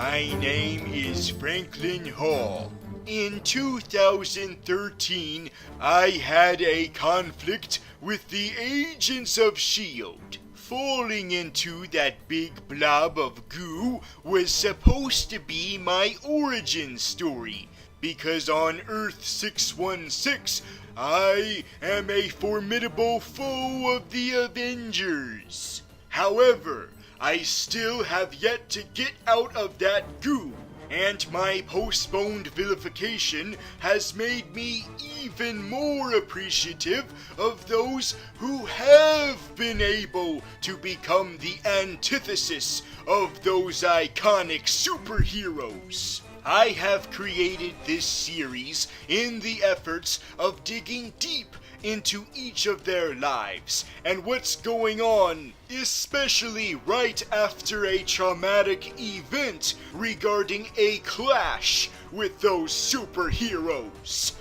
My name is Franklin Hall. In 2013, I had a conflict with the agents of S.H.I.E.L.D. Falling into that big blob of goo was supposed to be my origin story, because on Earth 616, I am a formidable foe of the Avengers. However, I still have yet to get out of that goo, and my postponed vilification has made me even more appreciative of those who have been able to become the antithesis of those iconic superheroes. I have created this series in the efforts of digging deep into each of their lives and what's going on, especially right after a traumatic event regarding a clash with those superheroes.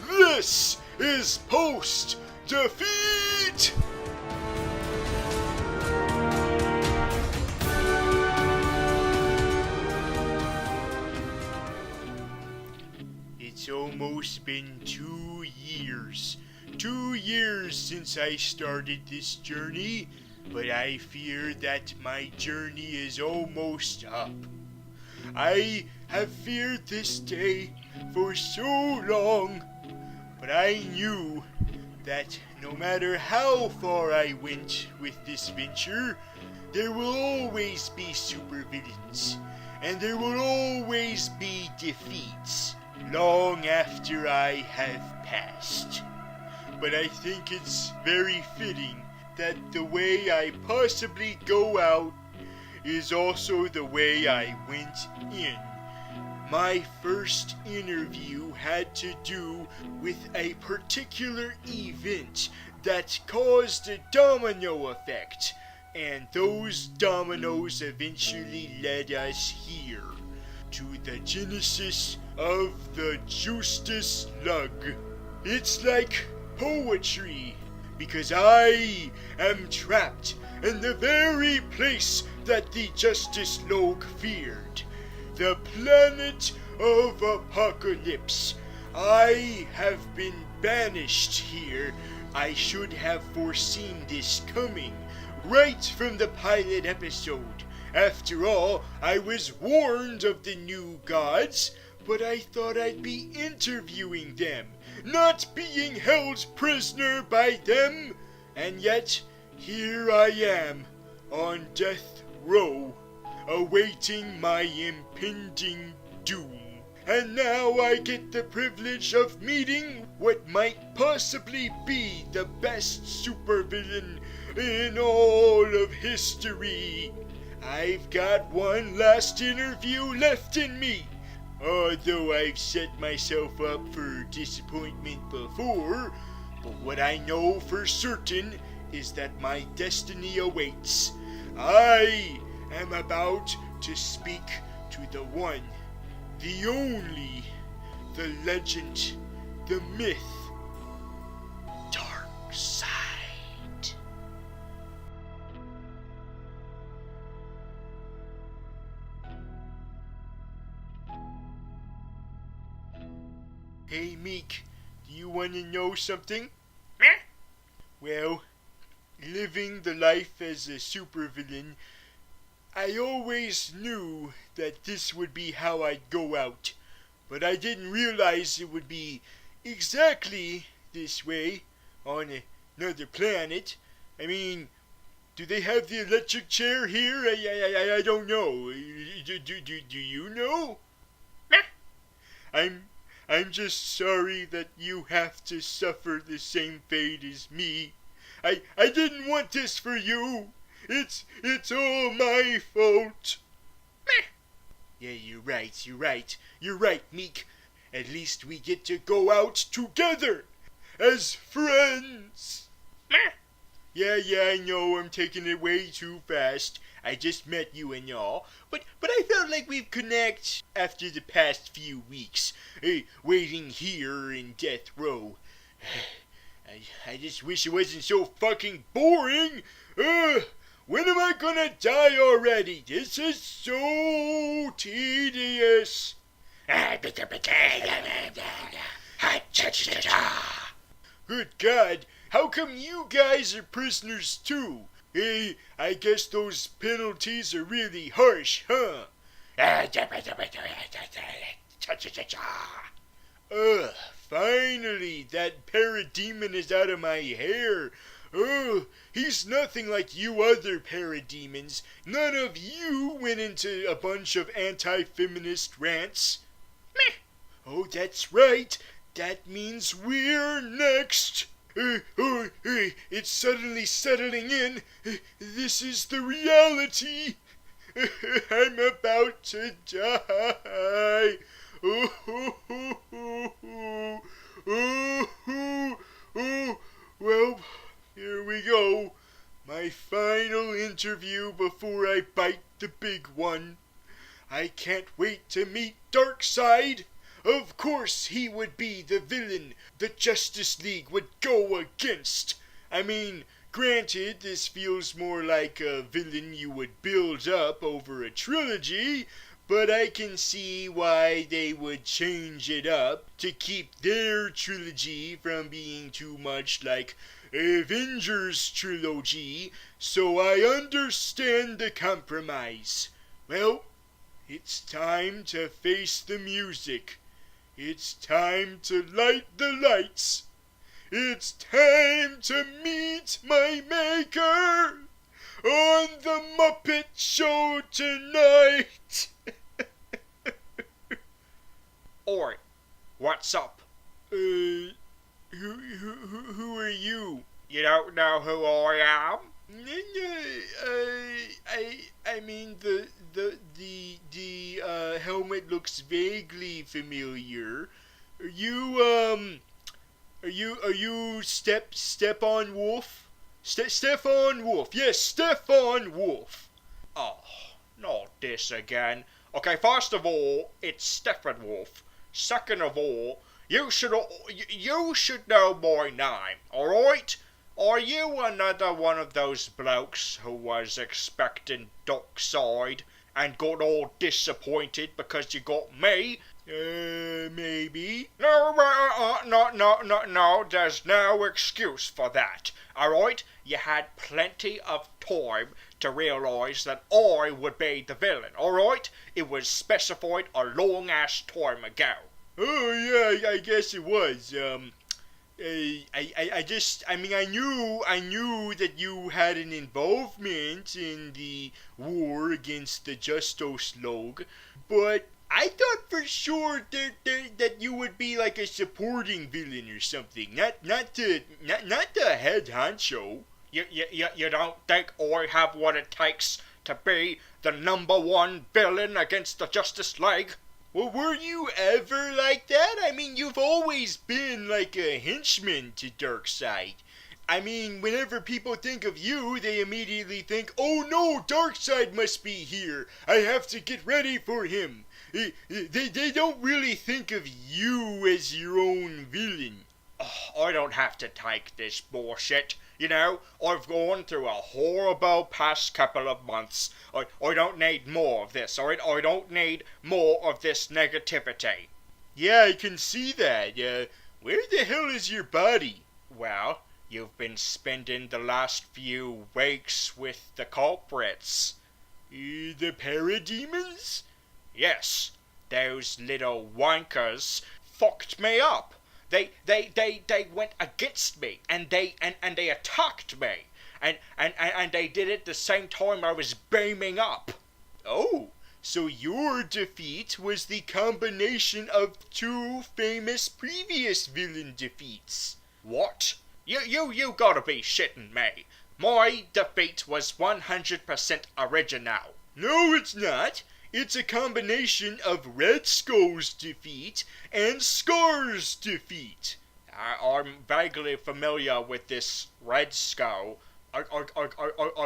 This is Post-Defeat! It's almost been 2 years. 2 years since I started this journey, but I fear that my journey is almost up. I have feared this day for so long, but I knew that no matter how far I went with this venture, there will always be supervillains, and there will always be defeats long after I have passed. But I think it's very fitting that the way I possibly go out is also the way I went in. My first interview had to do with a particular event that caused a domino effect, and those dominoes eventually led us here, to the genesis of the Justice Slug. It's like poetry, because I am trapped in the very place that the Justice Log feared, the planet of Apocalypse. I have been banished here. I should have foreseen this coming right from the pilot episode. After all, I was warned of the new gods, but I thought I'd be interviewing them, not being held prisoner by them. And yet, here I am, on death row, awaiting my impending doom. And now I get the privilege of meeting what might possibly be the best supervillain in all of history. I've got one last interview left in me. Although I've set myself up for disappointment before, but what I know for certain is that my destiny awaits. I am about to speak to the one, the only, the legend, the myth, Darkseid. Hey Meek, do you want to know something? Meh? Well, living the life as a supervillain, I always knew that this would be how I'd go out, but I didn't realize it would be exactly this way on another planet. I mean, do they have the electric chair here? I don't know. Do you know? Meh? I'm just sorry that you have to suffer the same fate as me. I didn't want this for you. It's all my fault. Meh. Yeah, you're right, Meek. At least we get to go out together as friends. Meh. Yeah, I know I'm taking it way too fast. I just met you and all, but I felt like we've connected after the past few weeks, waiting here in death row. I just wish it wasn't so fucking boring. When am I gonna die already? This is so tedious. Good God, how come you guys are prisoners too? Hey, I guess those penalties are really harsh, huh? Ugh, finally, that Parademon is out of my hair. Oh, he's nothing like you other parademons. None of you went into a bunch of anti-feminist rants. Meh. Oh, that's right. That means we're next. It's suddenly settling in. This is the reality. I'm about to die. Well, here we go. My final interview before I bite the big one. I can't wait to meet Darkseid. Of course he would be the villain the Justice League would go against. I mean, granted, this feels more like a villain you would build up over a trilogy, but I can see why they would change it up to keep their trilogy from being too much like Avengers trilogy, so I understand the compromise. Well, it's time to face the music. It's time to light the lights. It's time to meet my maker on the Muppet Show tonight. Oi, what's up? Who are you? You don't know who I am? I mean the helmet looks vaguely familiar. Are you Stefan Wolf? Stefan Wolf. Yes, Stefan Wolf. Oh, not this again. Okay, first of all, it's Stephen Wolf. Second of all, you should know my name, alright? Are you another one of those blokes who was expecting Darkseid and got all disappointed because you got me? Maybe. No, there's no excuse for that, alright? You had plenty of time to realise that I would be the villain, alright? It was specified a long-ass time ago. Oh, yeah, I guess it was. I knew that you had an involvement in the war against the Justice League, but I thought for sure that you would be like a supporting villain or something, not the head honcho. You don't think I have what it takes to be the #1 villain against the Justice League? Well, were you ever like that? I mean, you've always been like a henchman to Darkseid. I mean, whenever people think of you, they immediately think, oh no, Darkseid must be here. I have to get ready for him. They don't really think of you as your own villain. Oh, I don't have to take this bullshit. You know, I've gone through a horrible past couple of months. I don't need more of this, alright? I don't need more of this negativity. Yeah, I can see that. Where the hell is your body? Well, you've been spending the last few weeks with the culprits. The parademons? Yes, those little wankers fucked me up. They went against me and they attacked me and they did it the same time I was beaming up. Oh, so your defeat was the combination of two famous previous villain defeats. What? You gotta be shitting me. My defeat was 100% original. No, it's not. It's a combination of Red Skull's defeat and Scar's defeat. I'm vaguely familiar with this Red Skull. I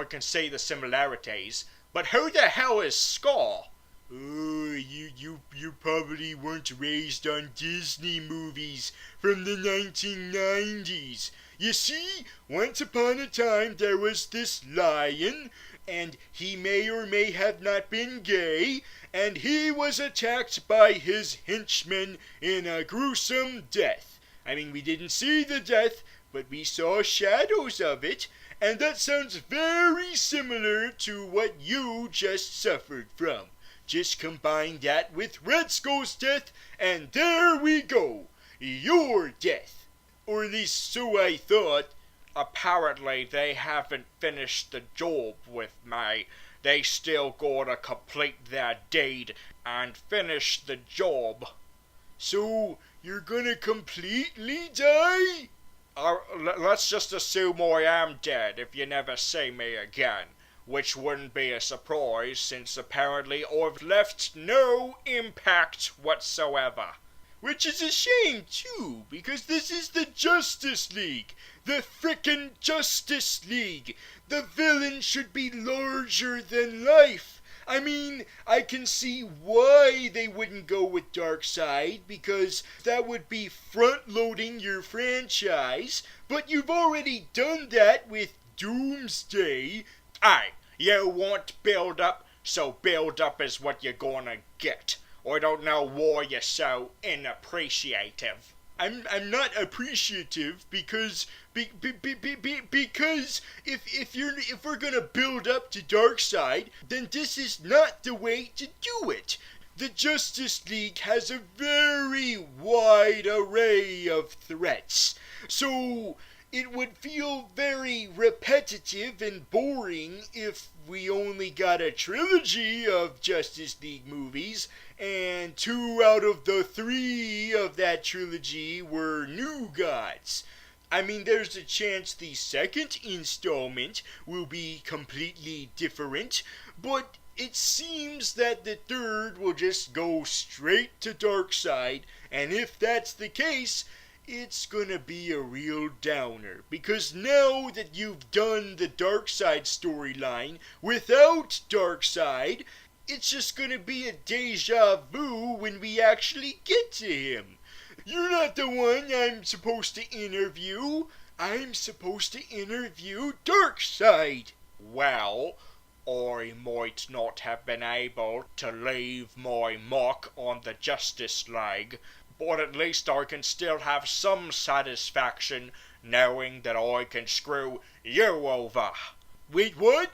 can see the similarities. But who the hell is Scar? Oh, you probably weren't raised on Disney movies from the 1990s. You see, once upon a time there was this lion, and he may or may have not been gay, and he was attacked by his henchmen in a gruesome death. I mean, we didn't see the death, but we saw shadows of it, and that sounds very similar to what you just suffered from. Just combine that with Red Skull's death, and there we go. Your death. Or at least so I thought. Apparently they haven't finished the job with me. They still gotta complete their deed and finish the job. So, you're gonna completely die? Let's just assume I am dead if you never see me again. Which wouldn't be a surprise, since apparently I've left no impact whatsoever. Which is a shame, too, because this is the Justice League. The frickin' Justice League. The villain should be larger than life. I mean, I can see why they wouldn't go with Darkseid, because that would be front-loading your franchise, but you've already done that with Doomsday. Aye, you want build-up, so build-up is what you're gonna get. I don't know why you're so inappreciative. I'm not appreciative because because if we're gonna build up to Darkseid, then this is not the way to do it. The Justice League has a very wide array of threats, so it would feel very repetitive and boring if we only got a trilogy of Justice League movies, and 2 out of the 3 of that trilogy were New Gods. I mean, there's a chance the second installment will be completely different, but it seems that the third will just go straight to Darkseid, and if that's the case, it's gonna be a real downer, because now that you've done the Darkseid storyline without Darkseid, it's just gonna be a deja vu when we actually get to him. You're not the one I'm supposed to interview. I'm supposed to interview Darkseid. Well, I might not have been able to leave my mark on the Justice League, but at least I can still have some satisfaction knowing that I can screw you over. Wait, what?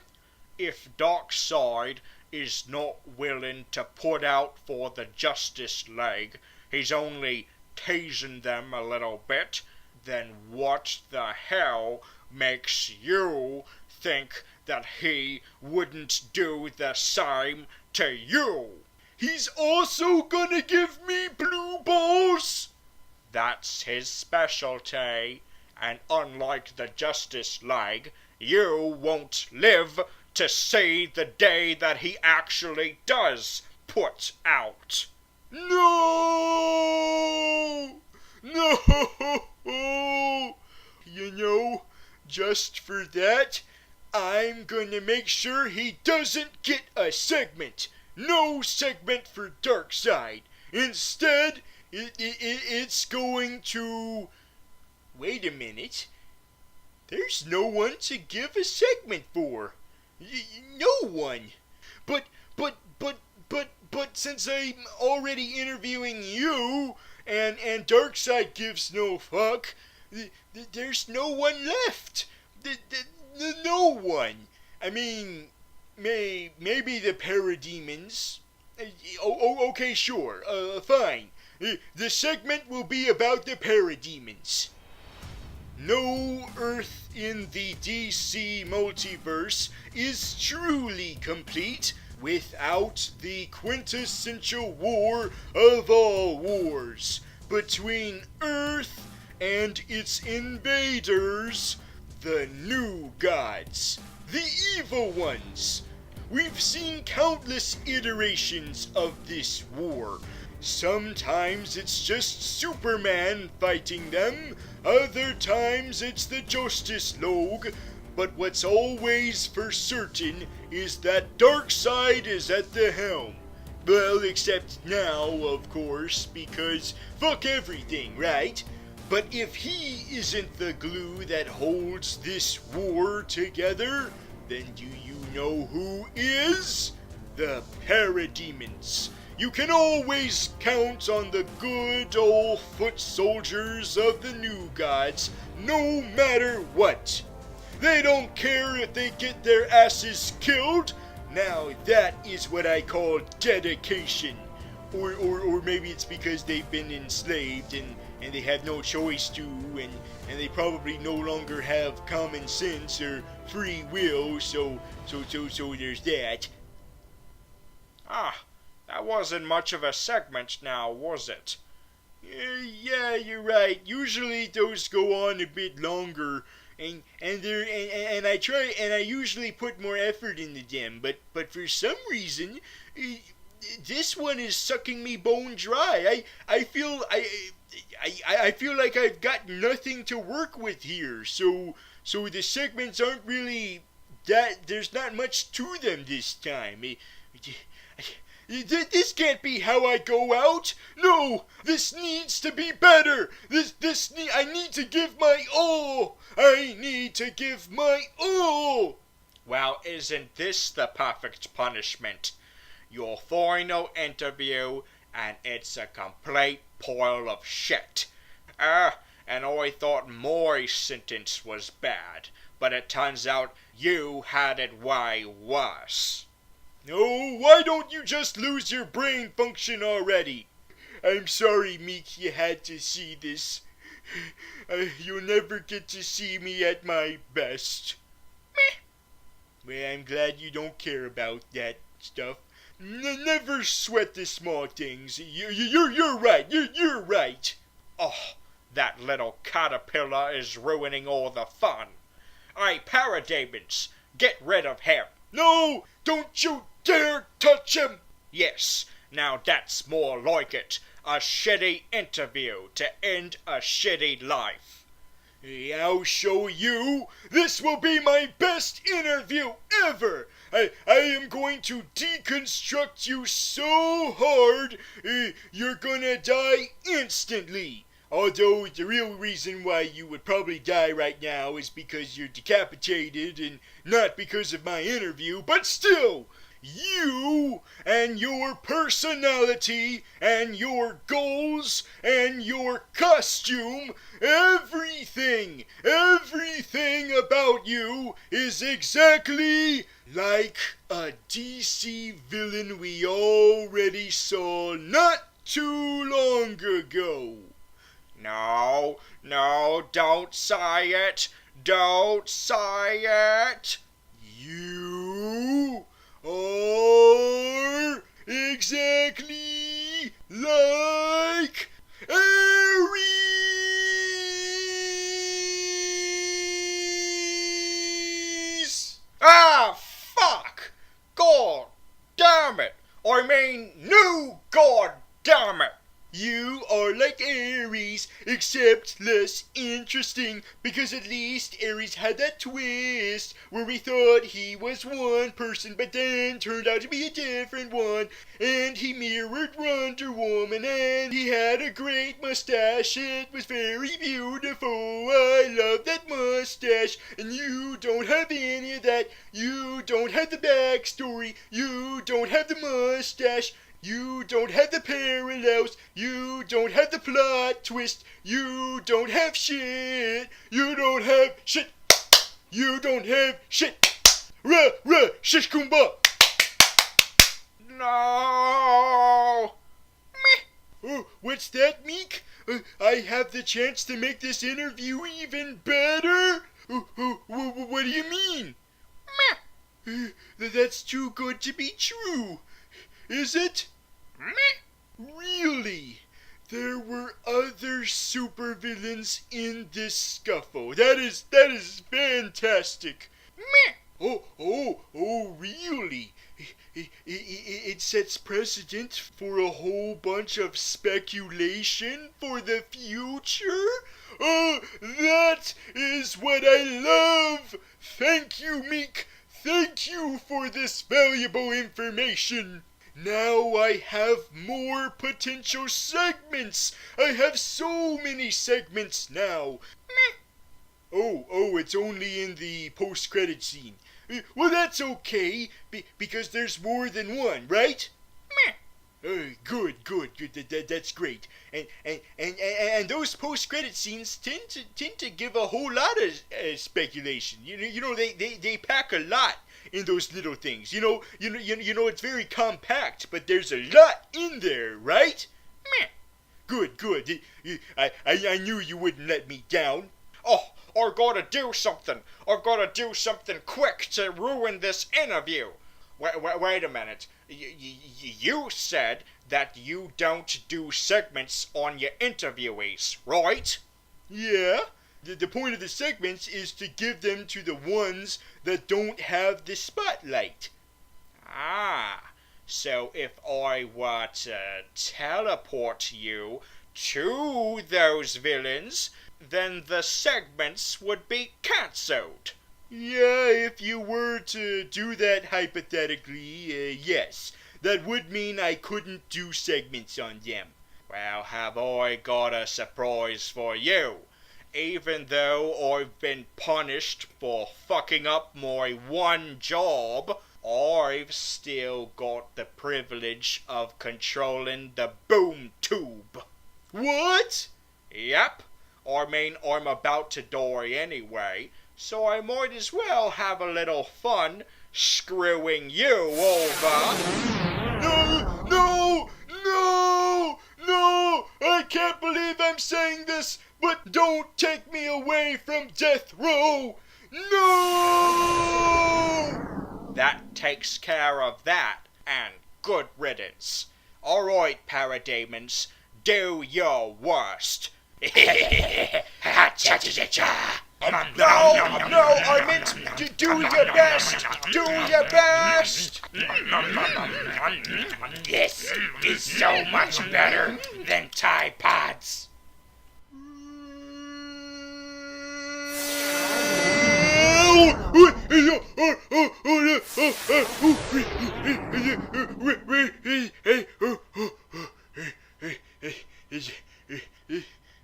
If Darkseid is not willing to put out for the Justice League, he's only teasing them a little bit, then what the hell makes you think that he wouldn't do the same to you? He's also gonna give me blue balls? That's his specialty, and unlike the Justice League, you won't live to see the day that he actually does put out. No! No! You know, just for that, I'm gonna make sure he doesn't get a segment. No segment for Darkseid. Instead, it's going to... Wait a minute. There's no one to give a segment for. No one. But since I'm already interviewing you, and Darkseid gives no fuck, there's no one left. No one. I mean... Maybe the Parademons. Okay, sure. Fine. The segment will be about the Parademons. No Earth in the DC multiverse is truly complete without the quintessential war of all wars between Earth and its invaders, the New Gods, the evil ones. We've seen countless iterations of this war. Sometimes it's just Superman fighting them, other times it's the Justice League, but what's always for certain is that Darkseid is at the helm. Well, except now, of course, because fuck everything, right? But if he isn't the glue that holds this war together, then do you know who is? The Parademons. You can always count on the good old foot soldiers of the new gods, no matter what. They don't care if they get their asses killed. Now that is what I call dedication. Or maybe it's because they've been enslaved and they have no choice to, and they probably no longer have common sense or free will, so there's that. Ah, that wasn't much of a segment now, was it? Yeah, you're right. Usually those go on a bit longer, and I usually put more effort into them, but for some reason, this one is sucking me bone dry. I feel like I've got nothing to work with here. So the segments aren't really that. There's not much to them this time. This can't be how I go out. No, this needs to be better. I need to give my all. I need to give my all. Well, isn't this the perfect punishment? Your final interview, and it's a complete pile of shit. And I thought my sentence was bad, but it turns out you had it way worse. No, why don't you just lose your brain function already? I'm sorry, Meek, you had to see this. You'll never get to see me at my best. Meh. Well, I'm glad you don't care about that stuff. Never sweat the small things. You're right. You're right. Oh, that little caterpillar is ruining all the fun. Hey, Parademons, get rid of him. No, don't you dare touch him. Yes, now that's more like it. A shitty interview to end a shitty life. I'll show you. This will be my best interview ever. I am going to deconstruct you so hard, you're gonna die instantly. Although the real reason why you would probably die right now is because you're decapitated and not because of my interview, but still, you and your personality and your goals and your costume, everything about you is exactly like a DC villain we already saw not too long ago. No, don't say it. Don't say it. You are exactly like Ares. Ah, fuck! God damn it! I mean, new god damn it! You are like Ares, except less interesting, because at least Ares had that twist where we thought he was one person, but then turned out to be a different one, and he mirrored Wonder Woman, and he had a great mustache. It was very beautiful. I love that mustache, and you don't have any of that. You don't have the backstory. You don't have the mustache. You don't have the parallels. You don't have the plot twist. You don't have shit. You don't have shit. You don't have shit. Shish kumbah. No. Meh. Oh, what's that, Meek? I have the chance to make this interview even better? What do you mean? Meh. That's too good to be true. Is it? Meh. Really? There were other supervillains in this scuffle. That is fantastic. Meh. Oh, really? It sets precedent for a whole bunch of speculation for the future? Oh, that is what I love! Thank you, Meek. Thank you for this valuable information. Now I have more potential segments. I have so many segments now. Meh. Oh, it's only in the post-credit scene. Well, that's okay, because there's more than one, right? Meh. Good. That's great. And those post-credit scenes tend to give a whole lot of speculation. You know, they pack a lot in those little things. You know, it's very compact, but there's a lot in there, right? Meh. Good. I knew you wouldn't let me down. Oh, I've got to do something. I've got to do something quick to ruin this interview. Wait a minute. You said that you don't do segments on your interviewees, right? Yeah. The point of the segments is to give them to the ones that don't have the spotlight. Ah, so if I were to teleport you to those villains, then the segments would be cancelled. Yeah, if you were to do that hypothetically, yes. That would mean I couldn't do segments on them. Well, have I got a surprise for you. Even though I've been punished for fucking up my one job, I've still got the privilege of controlling the boom tube. What? Yep. I mean, I'm about to die anyway, so I might as well have a little fun screwing you over. No! I can't believe I'm saying this, but don't take me away from death row! No! That takes care of that, and good riddance. Alright, Parademons, do your worst. No, I meant do your best. Do your best. This is so much better than Tide Pods.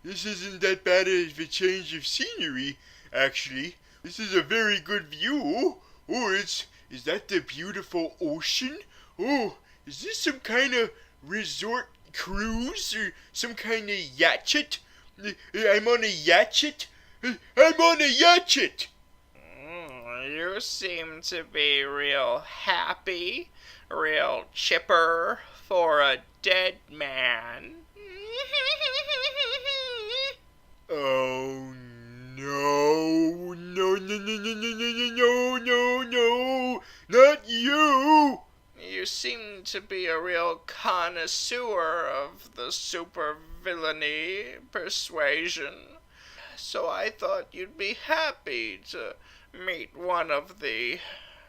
This isn't that bad of a change of scenery, actually. This is a very good view. Oh, is that the beautiful ocean? Oh, is this some kind of resort cruise or some kind of yachet? I'm on a yachet. I'm on a yachet. You seem to be real happy, real chipper for a dead man. Oh no, not you! You seem to be a real connoisseur of the supervillainy persuasion, so I thought you'd be happy to meet one of the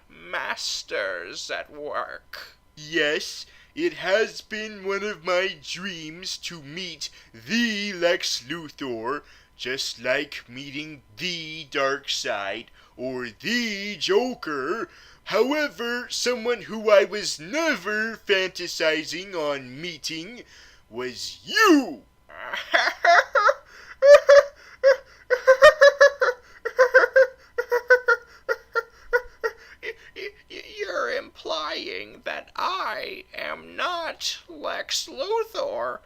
masters at work. Yes, it has been one of my dreams to meet the Lex Luthor, just like meeting the Darkseid or the Joker. However, someone who I was never fantasizing on meeting was you! You're implying that I am not Lex Luthor.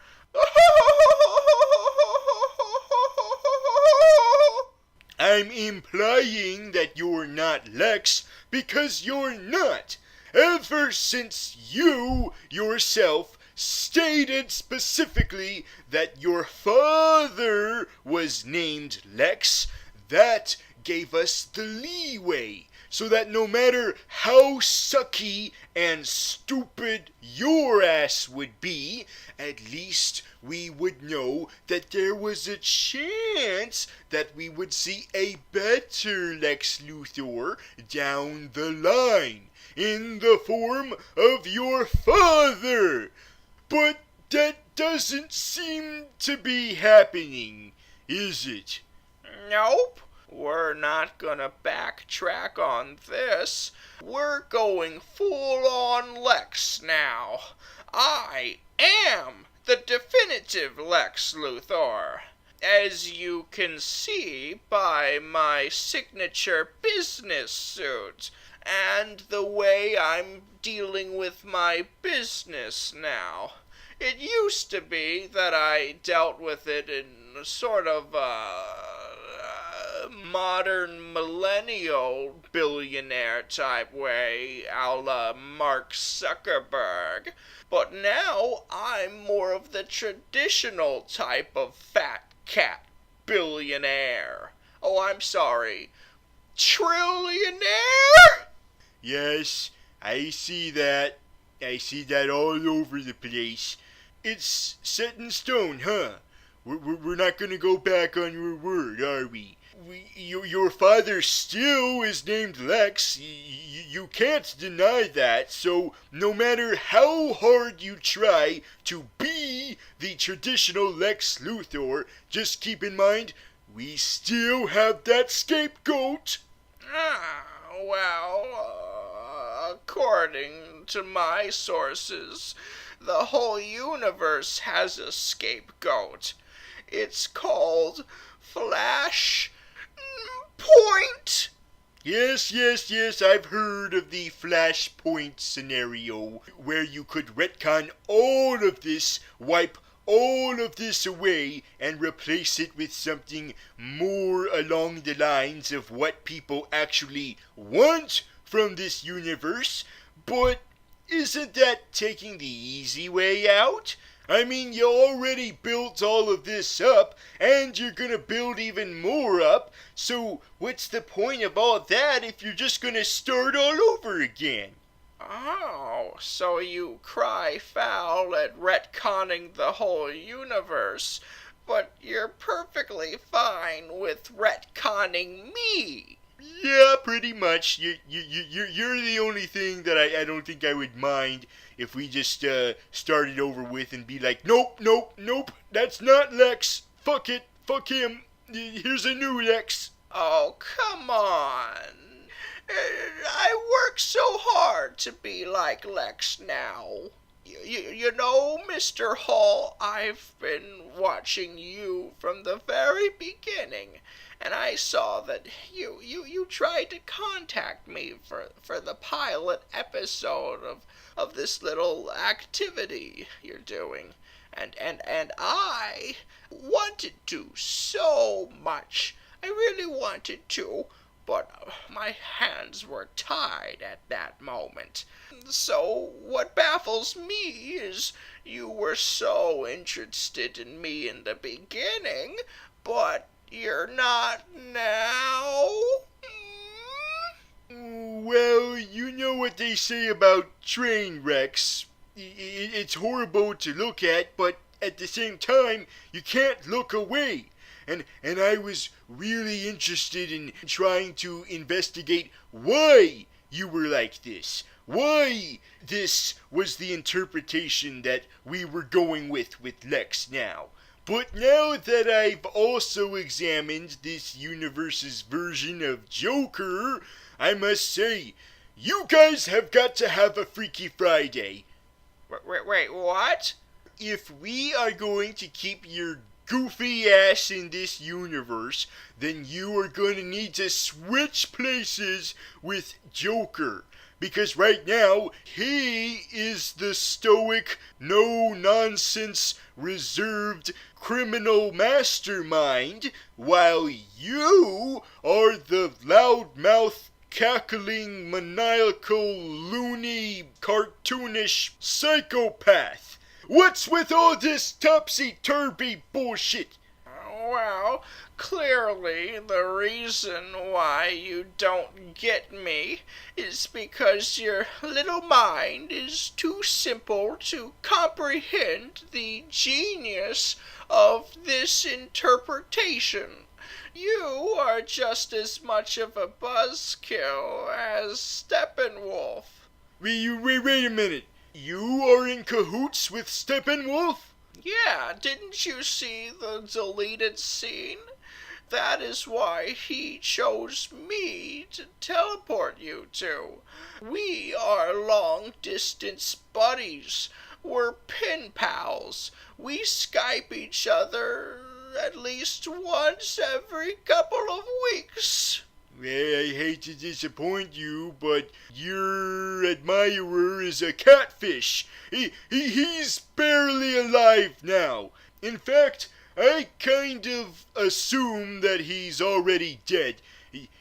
I'm implying that you're not Lex because you're not. Ever since you yourself stated specifically that your father was named Lex, that gave us the leeway. So that no matter how sucky and stupid your ass would be, at least we would know that there was a chance that we would see a better Lex Luthor down the line, in the form of your father. But that doesn't seem to be happening, is it? Nope. We're not gonna backtrack on this. We're going full-on Lex now. I am the definitive Lex Luthor. As you can see by my signature business suit and the way I'm dealing with my business now. It used to be that I dealt with it in sort of modern millennial billionaire type way, a la Mark Zuckerberg. But now I'm more of the traditional type of fat cat billionaire. Oh, I'm sorry. Trillionaire? Yes, I see that. I see that all over the place. It's set in stone, huh? We're not gonna go back on your word, are we? Your father still is named Lex. You can't deny that. So no matter how hard you try to be the traditional Lex Luthor, just keep in mind, we still have that scapegoat. According to my sources, the whole universe has a scapegoat. It's called Flashpoint. Yes, I've heard of the Flashpoint scenario, where you could retcon all of this, wipe all of this away, and replace it with something more along the lines of what people actually want from this universe. But isn't that taking the easy way out? I mean, you already built all of this up, and you're gonna build even more up, so what's the point of all that if you're just gonna start all over again? Oh, so you cry foul at retconning the whole universe, but you're perfectly fine with retconning me. Yeah, pretty much. You're the only thing that I don't think I would mind if we just started over with and be like, nope, that's not Lex. Fuck it, fuck him. Here's a new Lex. Oh, come on. I work so hard to be like Lex now. You know, Mr. Hall, I've been watching you from the very beginning, and I saw that you tried to contact me for the pilot episode of this little activity you're doing. And I wanted to so much. I really wanted to, but my hands were tied at that moment. So what baffles me is you were so interested in me in the beginning, but you're not now. Well, you know what they say about train wrecks. It's horrible to look at, but at the same time, you can't look away. And I was really interested in trying to investigate why you were like this. Why this was the interpretation that we were going with Lex now. But now that I've also examined this universe's version of Joker, I must say, you guys have got to have a Freaky Friday. Wait, what? If we are going to keep your goofy ass in this universe, then you are going to need to switch places with Joker. Because right now, he is the stoic, no-nonsense, reserved criminal mastermind, while you are the loudmouth, cackling, maniacal, loony, cartoonish psychopath. What's with all this topsy-turvy bullshit? Well, clearly the reason why you don't get me is because your little mind is too simple to comprehend the genius of this interpretation. You are just as much of a buzzkill as Steppenwolf. Wait a minute. You are in cahoots with Steppenwolf? Yeah, didn't you see the deleted scene? That is why he chose me to teleport you to. We are long-distance buddies. We're pen pals. We Skype each other at least once every couple of weeks. I hate to disappoint you, but your admirer is a catfish. He's barely alive now. In fact, I kind of assume that he's already dead.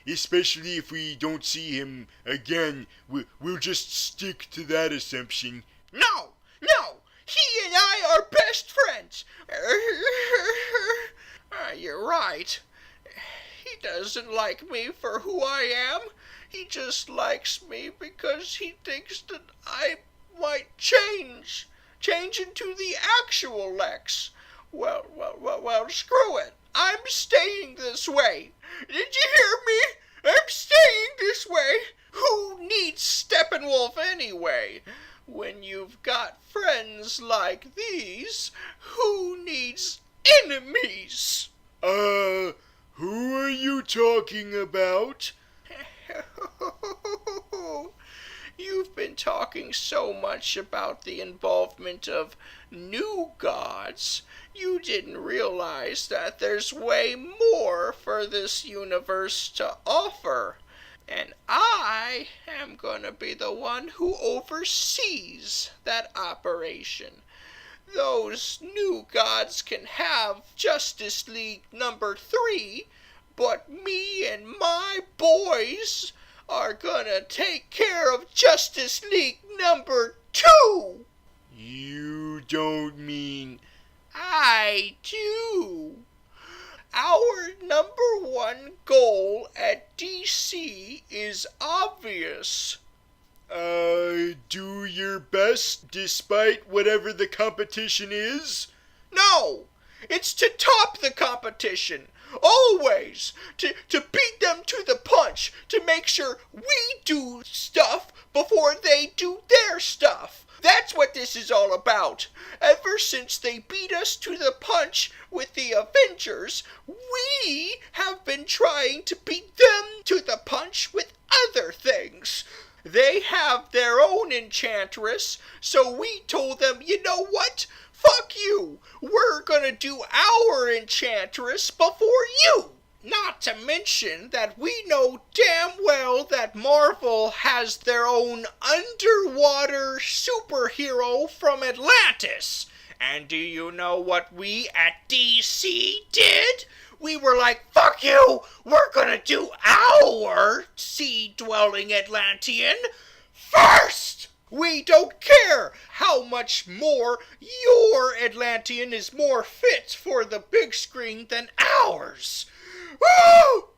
Especially if we don't see him again. We'll just stick to that assumption. No! He and I are best friends! You're right. He doesn't like me for who I am. He just likes me because he thinks that I might change into the actual Lex. Well, screw it. I'm staying this way. Did you hear me? I'm staying this way. Who needs Steppenwolf anyway? When you've got friends like these, who needs enemies? Who are you talking about? You've been talking so much about the involvement of new gods, you didn't realize that there's way more for this universe to offer. And I am gonna be the one who oversees that operation. Those new gods can have Justice League number 3, but me and my boys are gonna take care of Justice League number 2. You don't mean... I do. Our number 1 goal at DC is obvious. Do your best despite whatever the competition is? No! It's to top the competition. Always! To beat them to the punch. To make sure we do stuff before they do their stuff. That's what this is all about. Ever since they beat us to the punch with the Avengers, we have been trying to beat them to the punch with other things. They have their own Enchantress, so we told them, you know what? Fuck you! We're gonna do our Enchantress before you! Not to mention that we know damn well that Marvel has their own underwater superhero from Atlantis. And do you know what we at DC did? We were like, fuck you! We're gonna do our sea-dwelling Atlantean first! We don't care how much more your Atlantean is more fit for the big screen than ours. Woo!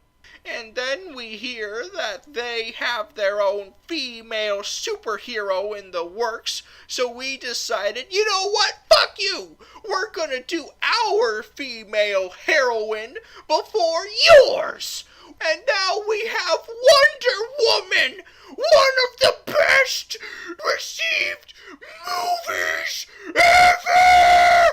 And then we hear that they have their own female superhero in the works, so we decided, you know what? Fuck you! We're gonna do our female heroine before yours! And now we have Wonder Woman! One of the best received movies ever!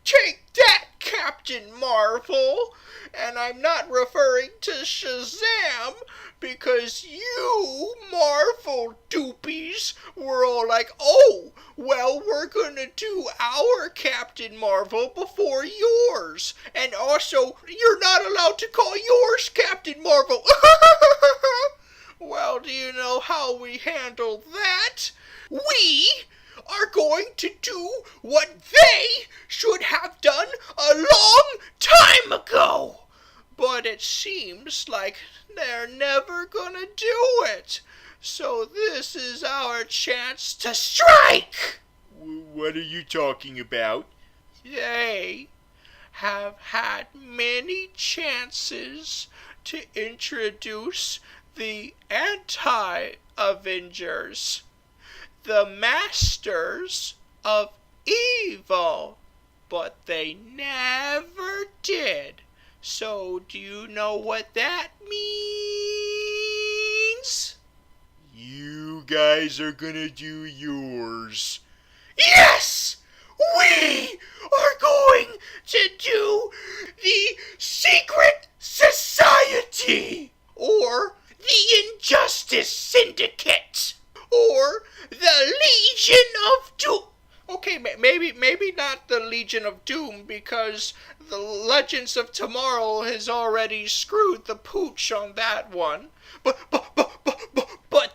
Take that, Captain Marvel! And I'm not referring to Shazam, because you Marvel doopies were all like, oh, well, we're gonna do our Captain Marvel before yours. And also, you're not allowed to call yours Captain Marvel. Well, do you know how we handle that? We are going to do what they should have done a long time ago. But it seems like they're never gonna do it. So this is our chance to strike. What are you talking about? They have had many chances to introduce the anti-Avengers, the masters of evil, but they never did. So do you know what that means? You guys are gonna do yours. Yes! We are going to do the Secret Society! Or the Injustice Syndicate! Or the Legion of Doom! Okay, maybe maybe not the Legion of Doom, because the Legends of Tomorrow has already screwed the pooch on that one. But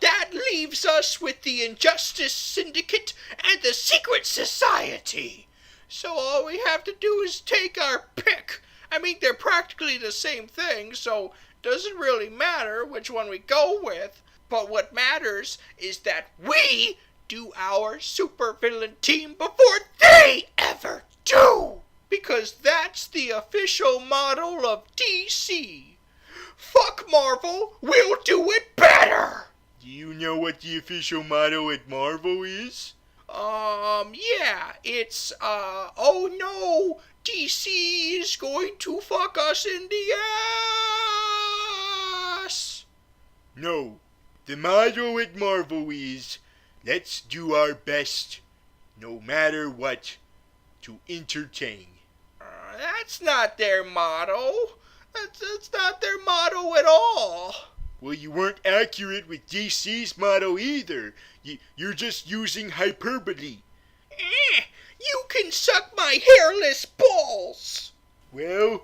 that leaves us with the Injustice Syndicate and the Secret Society. So all we have to do is take our pick. I mean, they're practically the same thing, so it doesn't really matter which one we go with. But what matters is that we do our supervillain team before they ever do. Because that's the official motto of DC. Fuck Marvel, we'll do it better. Do you know what the official motto at Marvel is? Yeah, it's, oh no, DC is going to fuck us in the ass. No, the motto at Marvel is, let's do our best, no matter what, to entertain. That's not their motto. That's not their motto at all. Well, you weren't accurate with DC's motto either. You're just using hyperbole. You can suck my hairless balls. Well,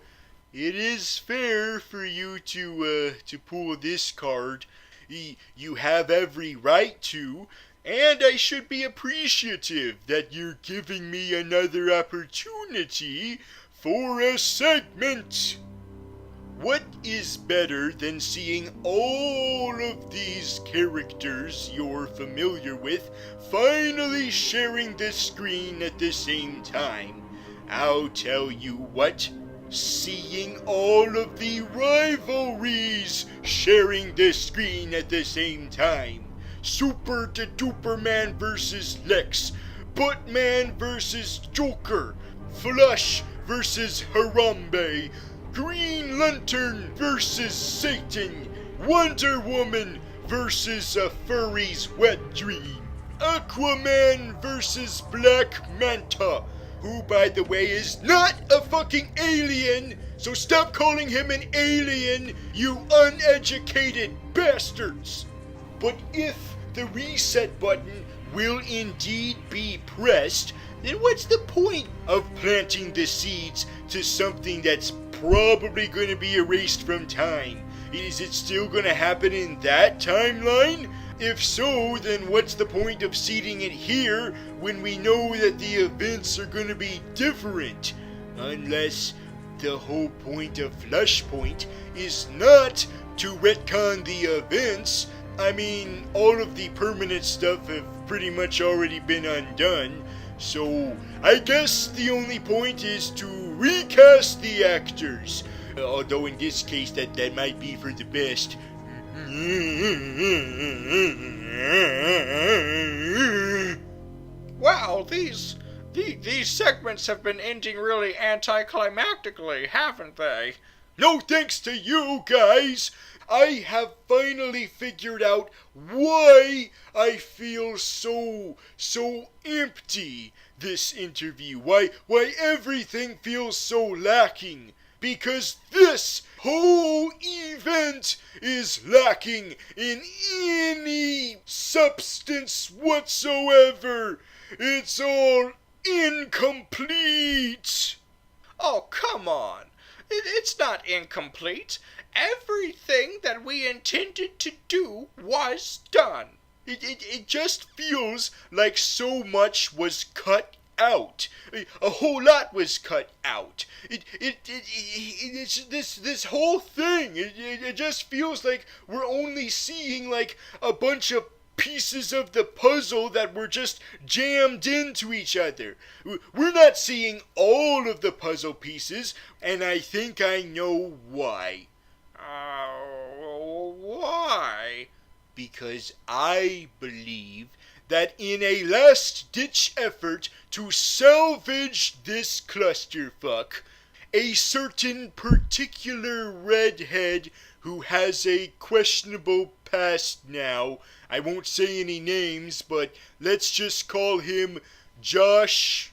it is fair for you to pull this card. You have every right to, and I should be appreciative that you're giving me another opportunity for a segment. What is better than seeing all of these characters you're familiar with finally sharing the screen at the same time? I'll tell you what, seeing all of the rivalries sharing the screen at the same time. Super the Duper Man versus Lex, Buttman versus Joker, Flush versus Harambe, Green Lantern versus Satan, Wonder Woman versus a furry's wet dream, Aquaman versus Black Manta, who by the way is not a fucking alien, so stop calling him an alien, you uneducated bastards. But if the reset button will indeed be pressed, then what's the point of planting the seeds to something that's probably going to be erased from time? Is it still going to happen in that timeline? If so, then what's the point of seeding it here when we know that the events are going to be different? Unless the whole point of Flashpoint is not to retcon the events. I mean, all of the permanent stuff have pretty much already been undone. So, I guess the only point is to recast the actors. Although in this case that might be for the best. Wow, these segments have been ending really anticlimactically, haven't they? No thanks to you guys! I have finally figured out why I feel so empty this interview. Why everything feels so lacking. Because this whole event is lacking in any substance whatsoever. It's all incomplete. Oh, come on. It's not incomplete. Everything that we intended to do was done. It just feels like so much was cut out. A whole lot was cut out. It's this whole thing. It just feels like we're only seeing like a bunch of pieces of the puzzle that were just jammed into each other. We're not seeing all of the puzzle pieces, and I think I know why. Why? Because I believe that in a last-ditch effort to salvage this clusterfuck, a certain particular redhead who has a questionable past now, I won't say any names, but let's just call him Josh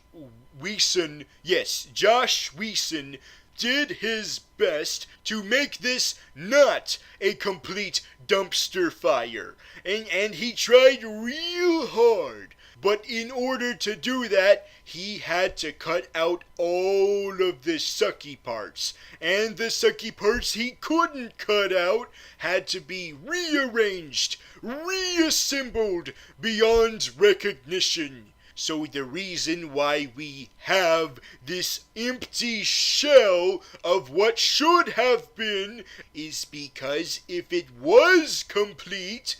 Wheaton. Yes, Josh Wheaton did his best to make this not a complete dumpster fire. And he tried real hard But in order to do that, he had to cut out all of the sucky parts. And the sucky parts he couldn't cut out had to be rearranged, reassembled beyond recognition. So the reason why we have this empty shell of what should have been is because if it was complete,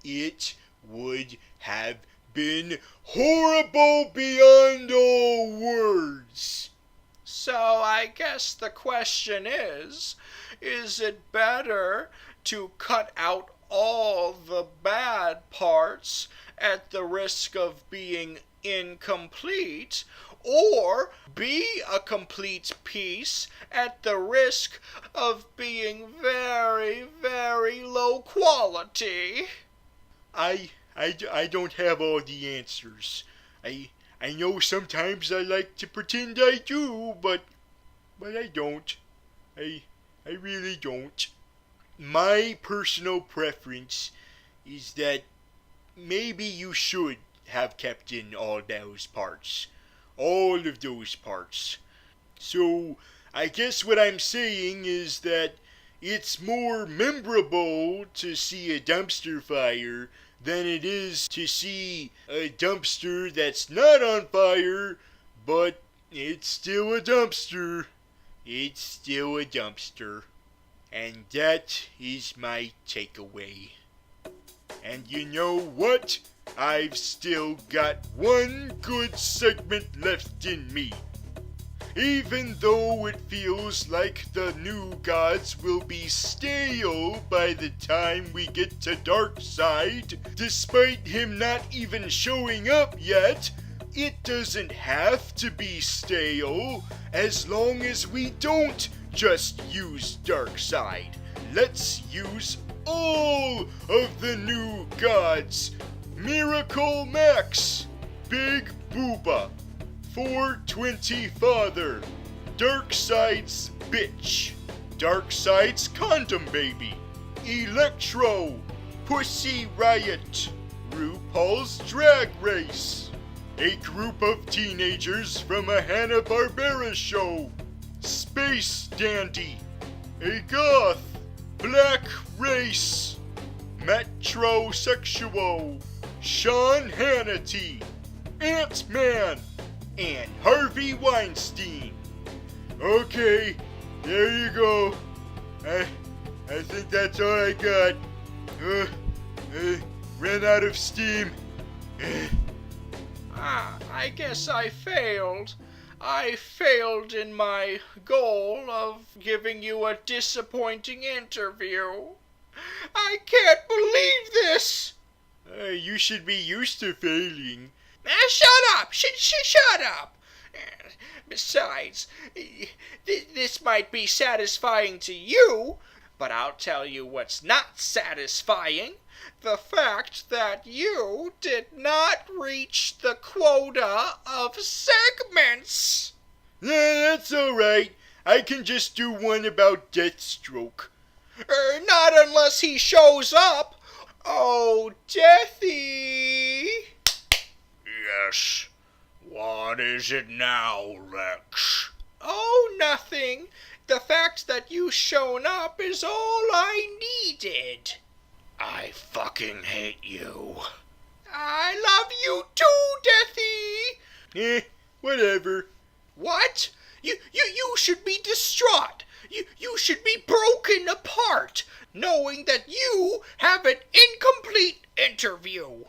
it would have been horrible beyond all words. So I guess the question is it better to cut out all the bad parts at the risk of being incomplete, or be a complete piece at the risk of being very, very low quality? I don't have all the answers. I know sometimes I like to pretend I do, but I don't. I really don't. My personal preference is that maybe you should have kept in all those parts. All of those parts. So, I guess what I'm saying is that it's more memorable to see a dumpster fire than it is to see a dumpster that's not on fire, but it's still a dumpster. It's still a dumpster. And that is my takeaway. And you know what? I've still got one good segment left in me. Even though it feels like the new gods will be stale by the time we get to Darkseid, despite him not even showing up yet, it doesn't have to be stale as long as we don't just use Darkseid. Let's use all of the new gods. Miracle Max, Big Booba, 420 Father, Darkseid's Bitch, Darkseid's Condom Baby, Electro, Pussy Riot, RuPaul's Drag Race, a group of teenagers from a Hanna-Barbera show, Space Dandy, a goth, Black Race, Metrosexual, Sean Hannity, Ant-Man, and Harvey Weinstein. Okay, there you go. I think that's all I got. Ran out of steam. I guess I failed. I failed in my goal of giving you a disappointing interview. I can't believe this! You should be used to failing. Shut up! Shut up! Besides, this might be satisfying to you, but I'll tell you what's not satisfying. The fact that you did not reach the quota of segments. That's alright. I can just do one about Deathstroke. Not unless he shows up. Oh, Deathy! Yes. What is it now, Lex? Oh, nothing. The fact that you've shown up is all I needed. I fucking hate you. I love you too, Deathy! Whatever. What? You should be distraught. You should be broken apart, knowing that you have an incomplete interview.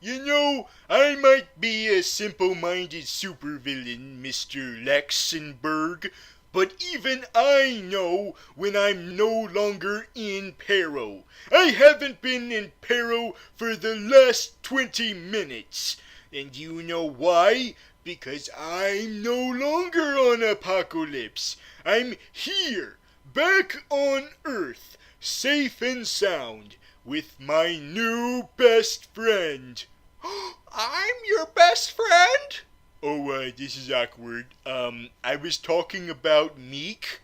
You know, I might be a simple-minded supervillain, Mr. Laxenberg, but even I know when I'm no longer in peril. I haven't been in peril for the last 20 minutes. And you know why? Because I'm no longer on Apocalypse. I'm here, back on Earth, safe and sound, with my new best friend. I'm your best friend? Oh, this is awkward. I was talking about Meek.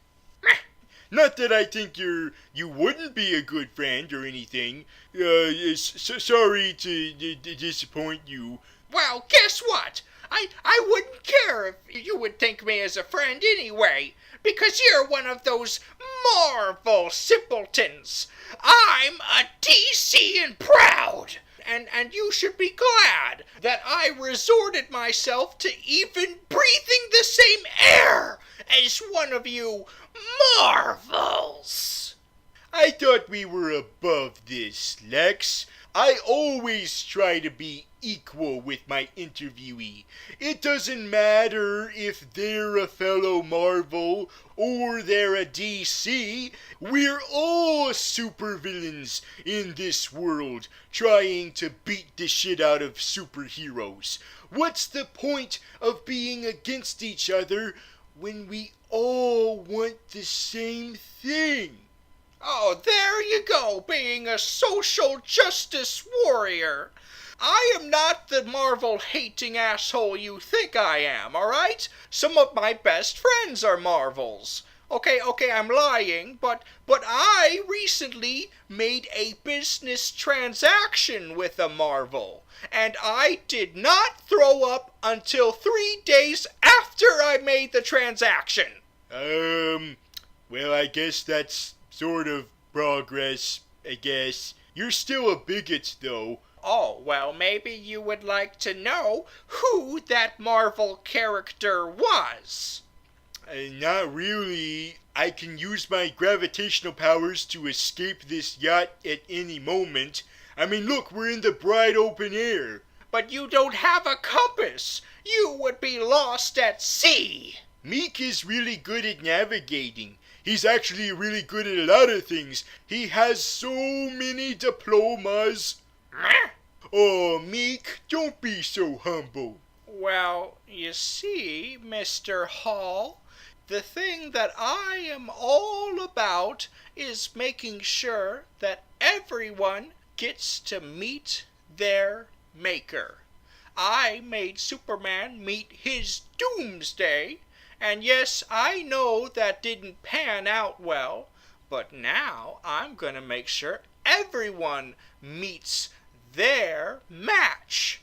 Not that I think you wouldn't be a good friend or anything. Sorry to disappoint you. Well, guess what? I wouldn't care if you would think me as a friend anyway, because you're one of those Marvel simpletons. I'm a DC and proud, and you should be glad that I resorted myself to even breathing the same air as one of you Marvels. I thought we were above this, Lex. I always try to be equal with my interviewee. It doesn't matter if they're a fellow Marvel or they're a DC. We're all supervillains in this world trying to beat the shit out of superheroes. What's the point of being against each other when we all want the same thing? Oh, there you go, being a social justice warrior. I am not the Marvel-hating asshole you think I am, alright? Some of my best friends are Marvels. Okay, I'm lying, but I recently made a business transaction with a Marvel, and I did not throw up until 3 days after I made the transaction. Well, I guess that's sort of progress, I guess. You're still a bigot, though. Oh, well, maybe you would like to know who that Marvel character was. Not really. I can use my gravitational powers to escape this yacht at any moment. I mean, look, we're in the bright open air. But you don't have a compass. You would be lost at sea. Meek is really good at navigating. He's actually really good at a lot of things. He has so many diplomas. Oh, Meek, don't be so humble. Well, you see, Mr. Hall, the thing that I am all about is making sure that everyone gets to meet their maker. I made Superman meet his doomsday. And yes, I know that didn't pan out well, but now I'm going to make sure everyone meets their match.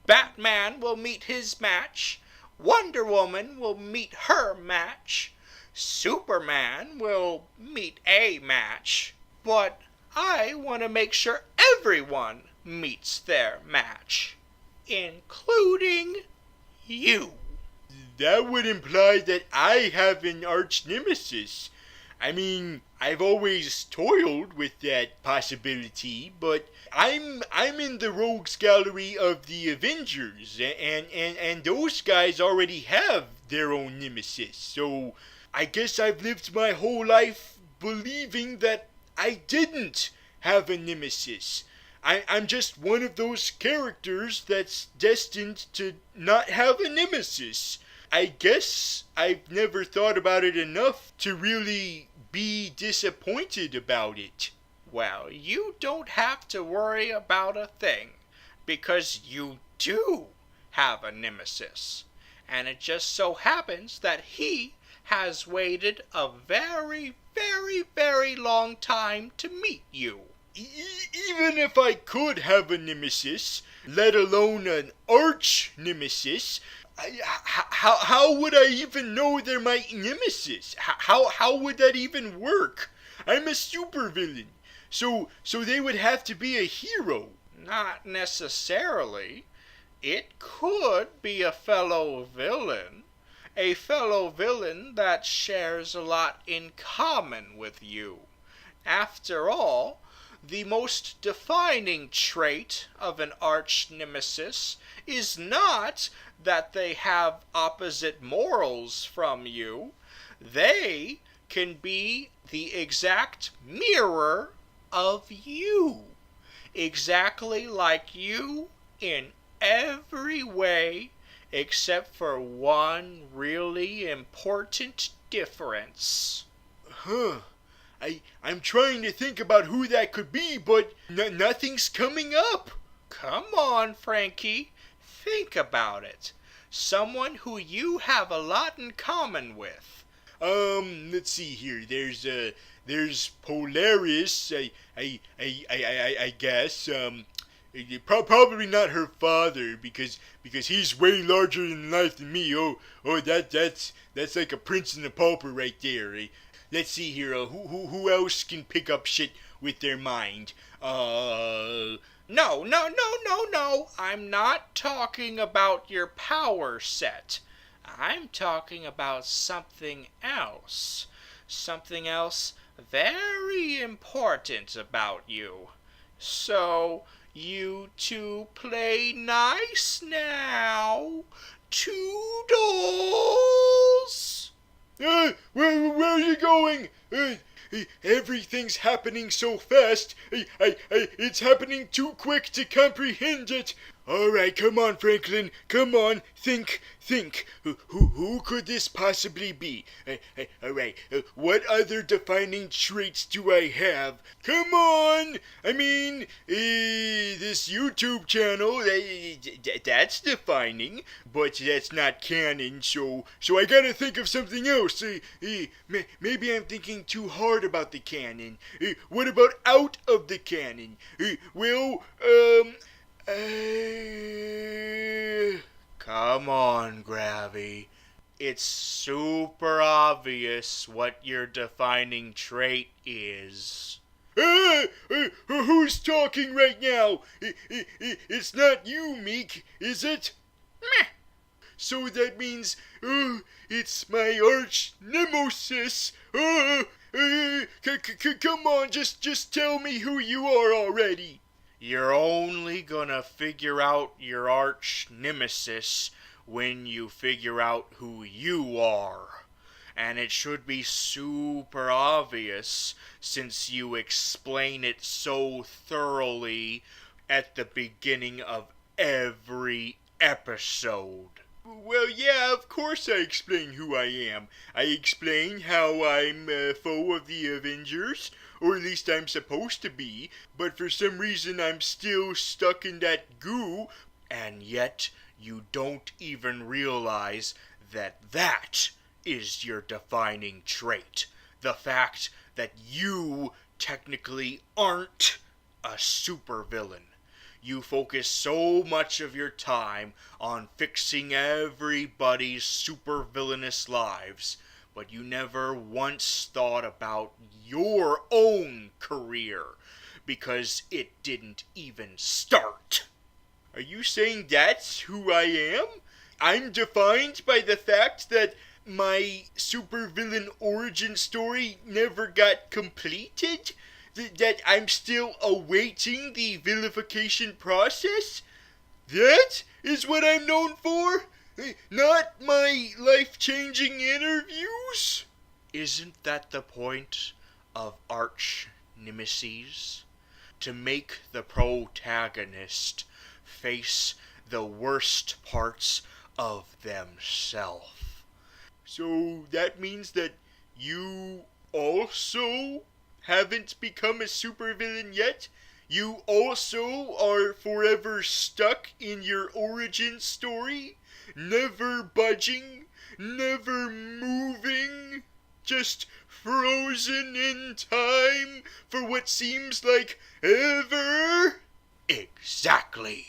Batman will meet his match. Wonder Woman will meet her match. Superman will meet a match. But I want to make sure everyone meets their match, including you. That would imply that I have an arch nemesis. I mean, I've always toiled with that possibility, but I'm in the rogues gallery of the Avengers, and those guys already have their own nemesis. So I guess I've lived my whole life believing that I didn't have a nemesis. I'm just one of those characters that's destined to not have a nemesis. I guess I've never thought about it enough to really be disappointed about it. Well, you don't have to worry about a thing, because you do have a nemesis. And it just so happens that he has waited a very, very, very long time to meet you. Even if I could have a nemesis, let alone an arch nemesis, how would I even know they're my nemesis? How would that even work? I'm a supervillain, so they would have to be a hero. Not necessarily. It could be a fellow villain that shares a lot in common with you. After all, the most defining trait of an arch nemesis is not that they have opposite morals from you. They can be the exact mirror of you. Exactly like you in every way, except for one really important difference. Huh. I'm trying to think about who that could be, but nothing's coming up. Come on, Frankie. Think about it. Someone who you have a lot in common with. Let's see here. There's Polaris. I guess. Probably not her father, because he's way larger in life than me. That's like a prince and a pauper right there. Let's see here. Who else can pick up shit with their mind? No. I'm not talking about your power set. I'm talking about something else. Something else very important about you. So, you two play nice now. Toodles! Where are you going? Everything's happening so fast. It's happening too quick to comprehend it. All right, come on, Franklin. Come on, think. Who could this possibly be? All right, what other defining traits do I have? Come on! I mean, this YouTube channel, that's defining, but that's not canon, so I gotta think of something else. Maybe I'm thinking too hard about the canon. What about out of the canon? Come on, Gravy. It's super obvious what your defining trait is. Who's talking right now? It's not you, Meek, is it? Meh. So that means, it's my arch nemesis. Come on, just tell me who you are already. You're only gonna figure out your arch nemesis when you figure out who you are. And it should be super obvious since you explain it so thoroughly at the beginning of every episode. Well, yeah, of course I explain who I am. I explain how I'm a foe of the Avengers, or at least I'm supposed to be, but for some reason I'm still stuck in that goo. And yet you don't even realize that that is your defining trait. The fact that you technically aren't a supervillain. You focus so much of your time on fixing everybody's supervillainous lives, but you never once thought about your own career, because it didn't even start. Are you saying that's who I am? I'm defined by the fact that my supervillain origin story never got completed? That I'm still awaiting the vilification process? That is what I'm known for? Not my life-changing interviews? Isn't that the point of arch nemesis? To make the protagonist face the worst parts of themselves. So that means that you also haven't become a supervillain yet? You also are forever stuck in your origin story? Never budging? Never moving? Just frozen in time for what seems like ever? Exactly.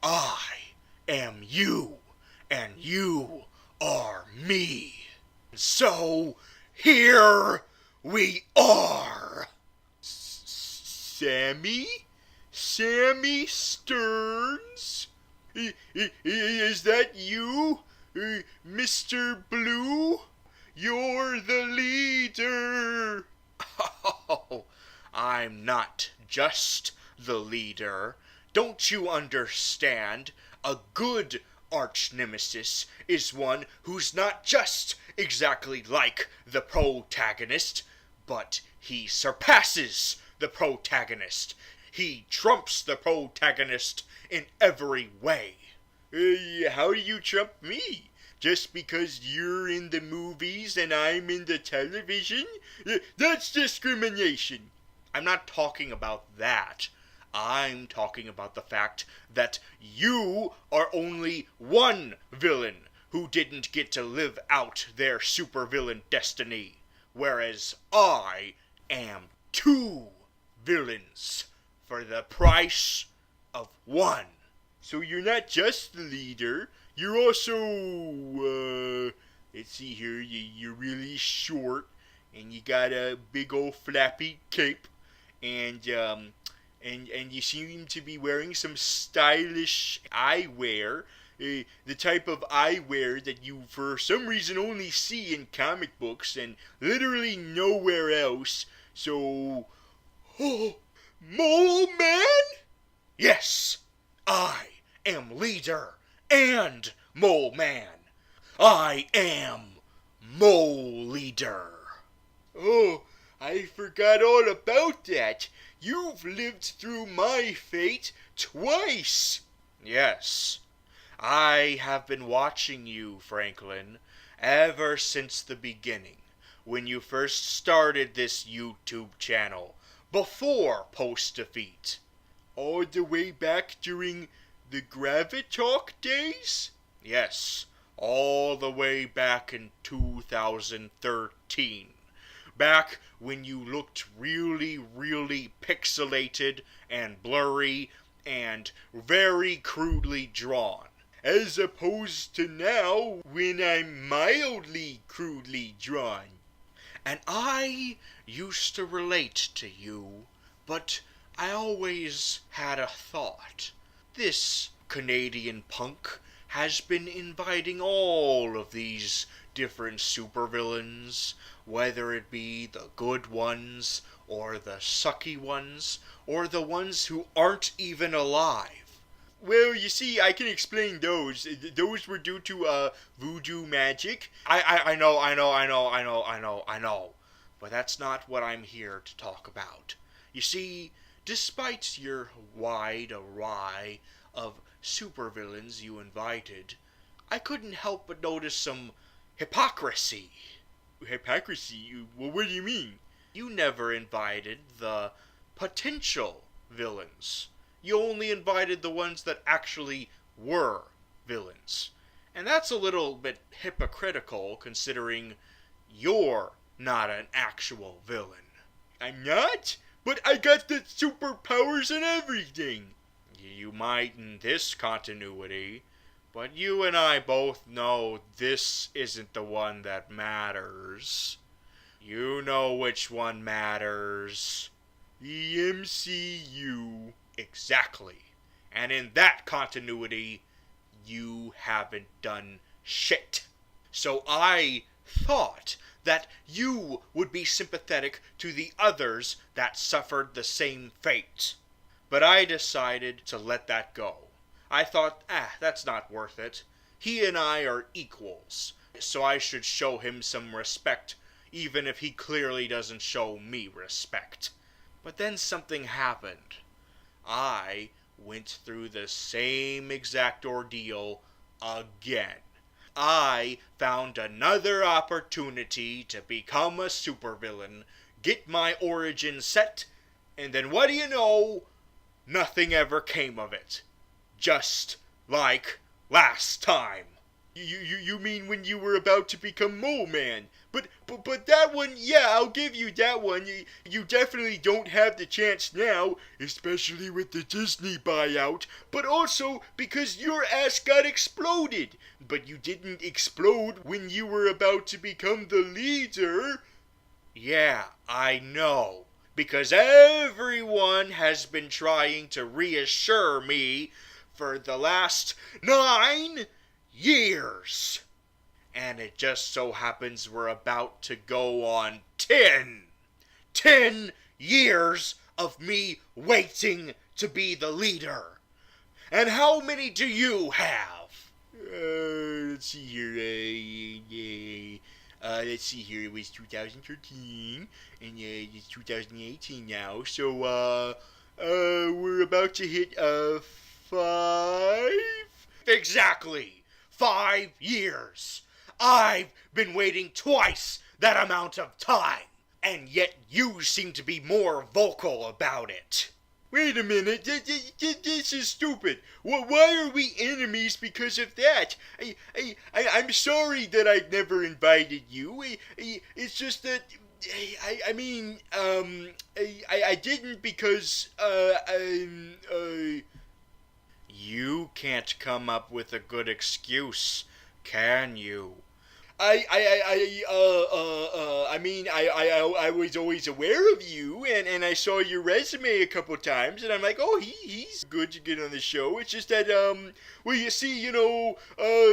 I am you, and you are me. So, here we are. Sammy? Sammy Stearns? Is that you? Mr. Blue? You're the leader. Oh, I'm not just the leader. Don't you understand? A good arch nemesis is one who's not just exactly like the protagonist, but he surpasses the protagonist. He trumps the protagonist in every way. How do you trump me? Just because you're in the movies and I'm in the television? That's discrimination. I'm not talking about that. I'm talking about the fact that you are only one villain who didn't get to live out their supervillain destiny, whereas I am two villains for the price of one. So you're not just the leader, you're also, let's see here, you're really short, and you got a big old flappy cape, and you seem to be wearing some stylish eyewear, the type of eyewear that you for some reason only see in comic books and literally nowhere else. So, oh, Mole Man? Yes, I am leader and Mole Man. I am Mole Leader. Oh, I forgot all about that. You've lived through my fate twice. Yes, I have been watching you, Franklin, ever since the beginning, when you first started this YouTube channel, before post-defeat. All the way back during the Gravitalk days? Yes, all the way back in 2013. Back when you looked really, really pixelated and blurry and very crudely drawn. As opposed to now, when I'm mildly crudely drawn. And I used to relate to you, but I always had a thought. This Canadian punk has been inviting all of these different supervillains, whether it be the good ones, or the sucky ones, or the ones who aren't even alive. Well, you see, I can explain those. Those were due to, voodoo magic. I know. But that's not what I'm here to talk about. You see, despite your wide array of supervillains you invited, I couldn't help but notice some hypocrisy. Hypocrisy? Well, what do you mean? You never invited the potential villains. You only invited the ones that actually were villains. And that's a little bit hypocritical considering you're not an actual villain. I'm not? But I got the superpowers and everything. You might in this continuity, but you and I both know this isn't the one that matters. You know which one matters. The MCU. Exactly. And in that continuity, you haven't done shit. So I thought that you would be sympathetic to the others that suffered the same fate. But I decided to let that go. I thought, that's not worth it. He and I are equals, so I should show him some respect, even if he clearly doesn't show me respect. But then something happened. I went through the same exact ordeal again. I found another opportunity to become a supervillain, get my origin set, and then what do you know? Nothing ever came of it. Just like last time. You mean when you were about to become Mole Man? But that one, yeah, I'll give you that one. You definitely don't have the chance now, especially with the Disney buyout, but also because your ass got exploded. But you didn't explode when you were about to become the leader. Yeah, I know. Because everyone has been trying to reassure me for the last 9 years. And it just so happens we're about to go on 10 years of me waiting to be the leader. And how many do you have? Let's see here. Let's see here. It was 2013, and it's 2018 now. So, we're about to hit 5. Exactly, 5 years. I've been waiting twice that amount of time, and yet you seem to be more vocal about it. Wait a minute, this is stupid. Why are we enemies because of that? I'm sorry that I've never invited you. It's just that, I mean, I didn't because, You can't come up with a good excuse, can you? I was always aware of you, and I saw your resume a couple times, and I'm like, oh, he's good to get on the show. It's just that, well, you see,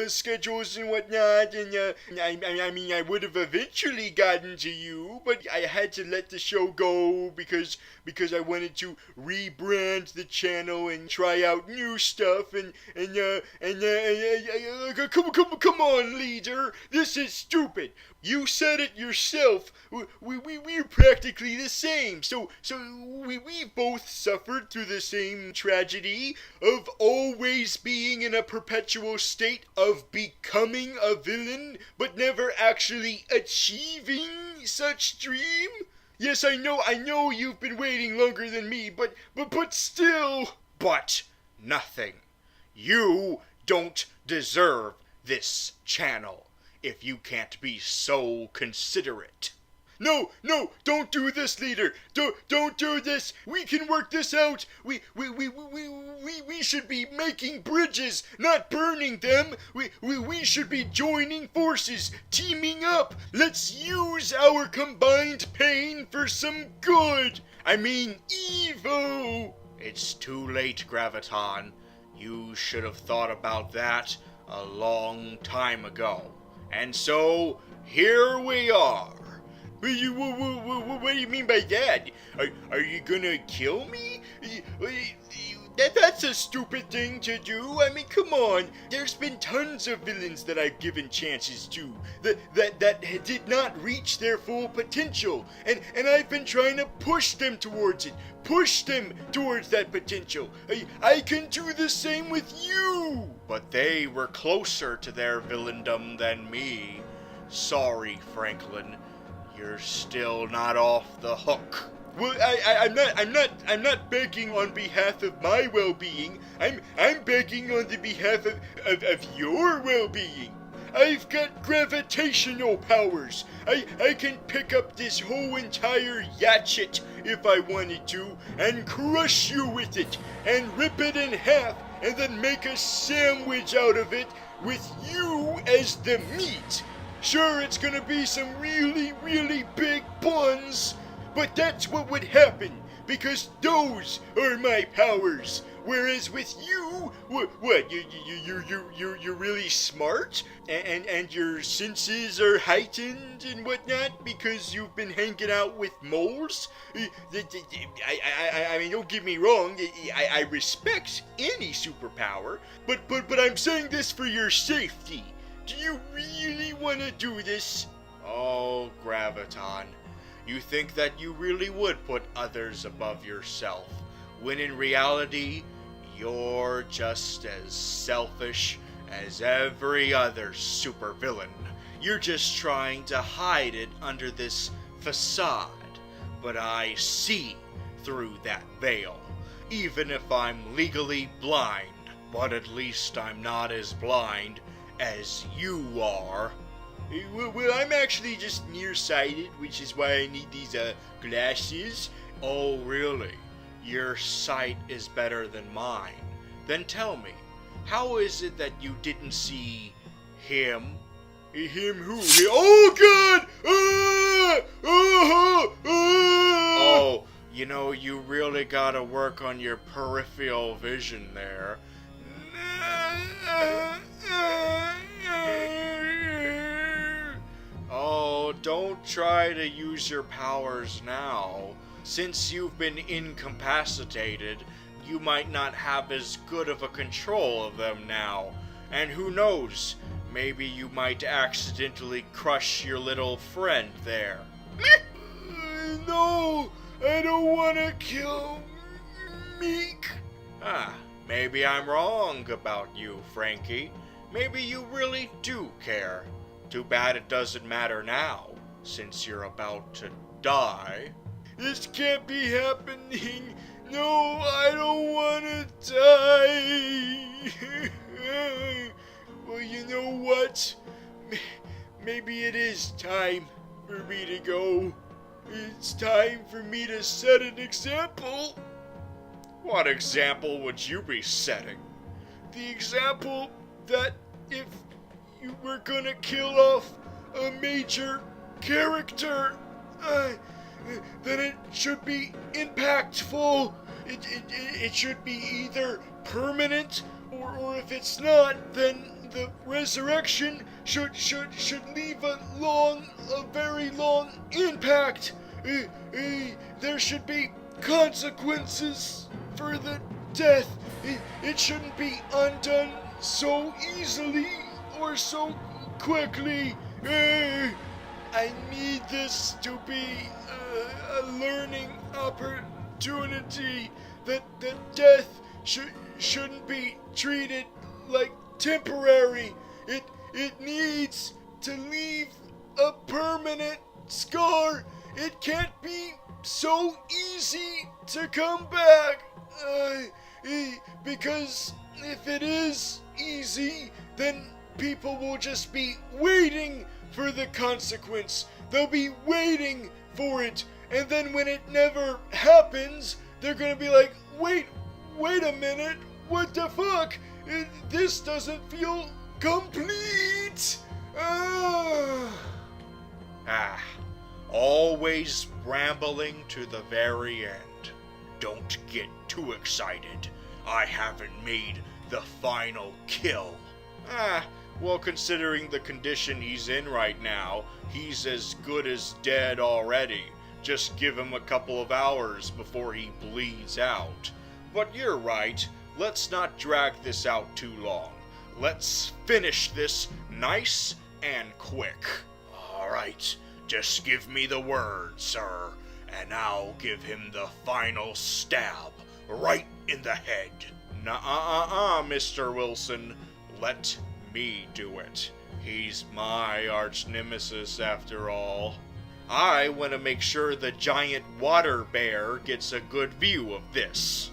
schedules and whatnot, and, I would have eventually gotten to you, but I had to let the show go because I wanted to rebrand the channel and try out new stuff, come on, leader, this is stupid. You said it yourself. We're practically the same. So we both suffered through the same tragedy of always being in a perpetual state of becoming a villain, but never actually achieving such dream. Yes, I know you've been waiting longer than me, but still. But nothing. You don't deserve this channel if you can't be so considerate. No, don't do this, leader. Don't do this. We can work this out. We should be making bridges, not burning them. We should be joining forces, teaming up. Let's use our combined pain for some good. I mean, evil. It's too late, Graviton. You should have thought about that a long time ago. And so, here we are. What do you mean by that? Are you gonna kill me? That's a stupid thing to do. I mean, come on. There's been tons of villains that I've given chances to that did not reach their full potential, and I've been trying to push them towards it. Push them towards that potential. I can do the same with you. But they were closer to their villaindom than me. Sorry, Franklin. You're still not off the hook. Well, I'm not begging on behalf of my well-being. I'm begging on the behalf of your well-being. I've got gravitational powers. I can pick up this whole entire yatchet if I wanted to and crush you with it and rip it in half and then make a sandwich out of it with you as the meat. Sure, it's gonna be some really, really big buns, but that's what would happen, because those are my powers. Whereas with you, what, you're really smart, and your senses are heightened and whatnot because you've been hanging out with moles? I mean, don't get me wrong, I respect any superpower, but I'm saying this for your safety. Do you really want to do this? Oh, Graviton. You think that you really would put others above yourself, when in reality, you're just as selfish as every other supervillain. You're just trying to hide it under this facade, but I see through that veil, even if I'm legally blind. But at least I'm not as blind as you are. Well, I'm actually just nearsighted, which is why I need these glasses. Oh, really? Your sight is better than mine. Then tell me, how is it that you didn't see him? Him who? Oh, God! Oh, you really gotta work on your peripheral vision there. Oh, don't try to use your powers now. Since you've been incapacitated, you might not have as good of a control of them now. And who knows, maybe you might accidentally crush your little friend there. No, I don't want to kill Meek. Maybe I'm wrong about you, Frankie. Maybe you really do care. Too bad it doesn't matter now, since you're about to die. This can't be happening. No, I don't want to die. Well, you know what? Maybe it is time for me to go. It's time for me to set an example. What example would you be setting? the example that if you were gonna kill off a major character, then it should be impactful. It should be either permanent, or if it's not, then the resurrection should leave a very long impact. There should be consequences for the death. It shouldn't be undone so easily or so quickly. I need this to be a learning opportunity. That death shouldn't be treated like temporary. It needs to leave a permanent scar. It can't be so easy to come back. Because if it is easy, then people will just be waiting for the consequence. They'll be waiting for it. And then when it never happens, they're gonna be like, wait a minute, what the fuck? This doesn't feel complete. Always rambling to the very end. Don't get too excited. I haven't made the final kill. Well, considering the condition he's in right now, he's as good as dead already. Just give him a couple of hours before he bleeds out. But you're right, let's not drag this out too long. Let's finish this nice and quick. Alright, just give me the word, sir, and I'll give him the final stab right in the head. Nuh-uh, Mr. Wilson. Let me do it. He's my arch nemesis after all. I want to make sure the giant water bear gets a good view of this.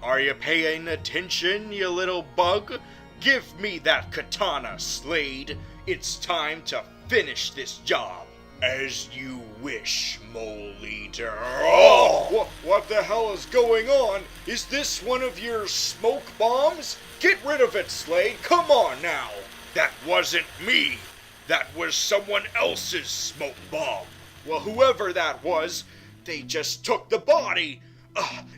Are you paying attention, you little bug? Give me that katana, Slade. It's time to finish this job. As you wish, Mole Eater. Oh! What the hell is going on? Is this one of your smoke bombs? Get rid of it, Slade. Come on now. That wasn't me. That was someone else's smoke bomb. Well, whoever that was, they just took the body.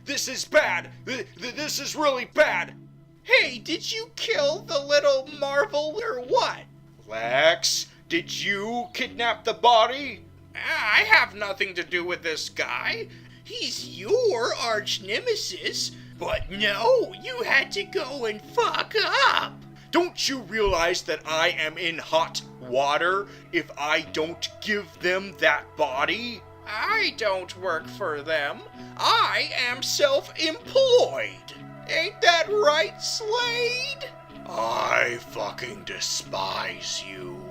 This is bad. This is really bad. Hey, did you kill the little marvel or what? Lex, did you kidnap the body? I have nothing to do with this guy. He's your arch nemesis. But no, you had to go and fuck up. Don't you realize that I am in hot water if I don't give them that body? I don't work for them. I am self-employed. Ain't that right, Slade? I fucking despise you.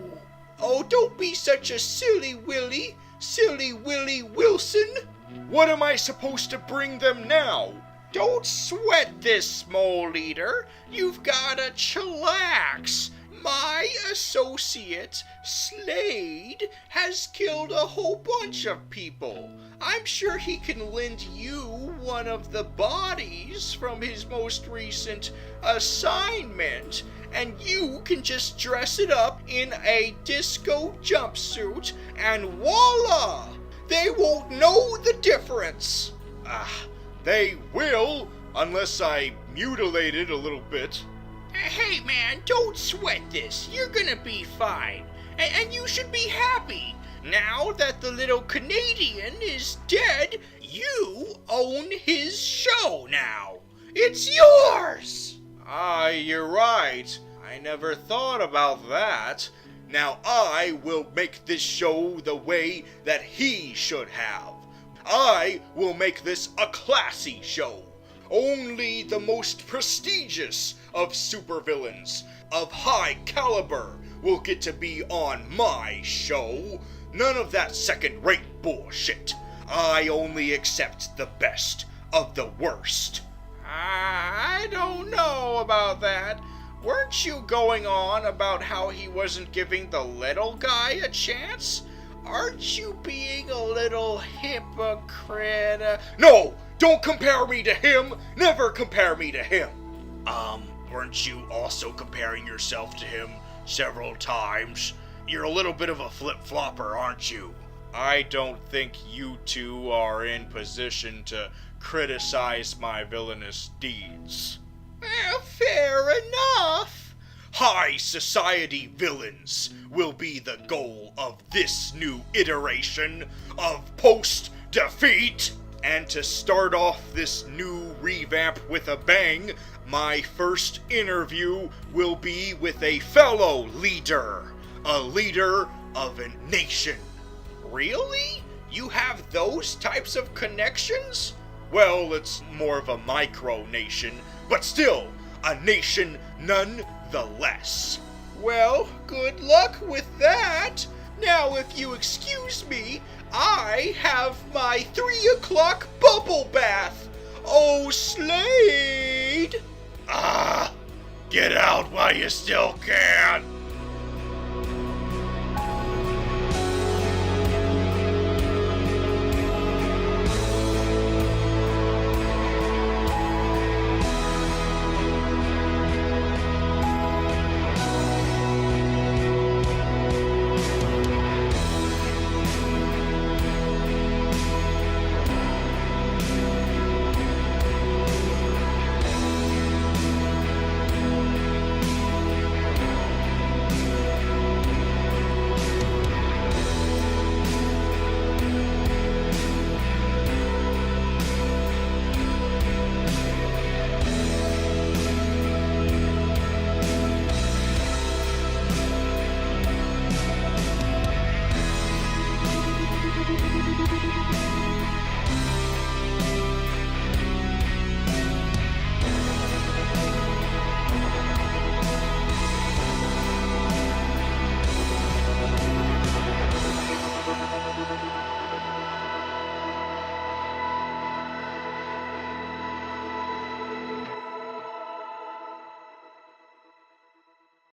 Oh, don't be such a silly Willy Wilson. What am I supposed to bring them now? Don't sweat this, Mole Eater. You've gotta chillax. My associate, Slade, has killed a whole bunch of people. I'm sure he can lend you one of the bodies from his most recent assignment, and you can just dress it up in a disco jumpsuit, and voila! They won't know the difference. They will, unless I mutilate it a little bit. Hey man, don't sweat this. You're gonna be fine. And you should be happy. Now that the little Canadian is dead, you own his show now. It's yours! You're right. I never thought about that. Now I will make this show the way that he should have. I will make this a classy show. Only the most prestigious of supervillains of high caliber will get to be on my show. None of that second-rate bullshit. I only accept the best of the worst. I don't know about that. Weren't you going on about how he wasn't giving the little guy a chance? Aren't you being a little hypocrite? No! Don't compare me to him! Never compare me to him! Weren't you also comparing yourself to him several times? You're a little bit of a flip-flopper, aren't you? I don't think you two are in position to criticize my villainous deeds. Fair enough. High society villains will be the goal of this new iteration of post-defeat. And to start off this new revamp with a bang, my first interview will be with a fellow leader. A leader of a nation. Really? You have those types of connections? Well, it's more of a micro-nation, but still, a nation nonetheless. Well, good luck with that. Now, if you excuse me, I have my 3 o'clock bubble bath. Oh, Slade! Get out while you still can.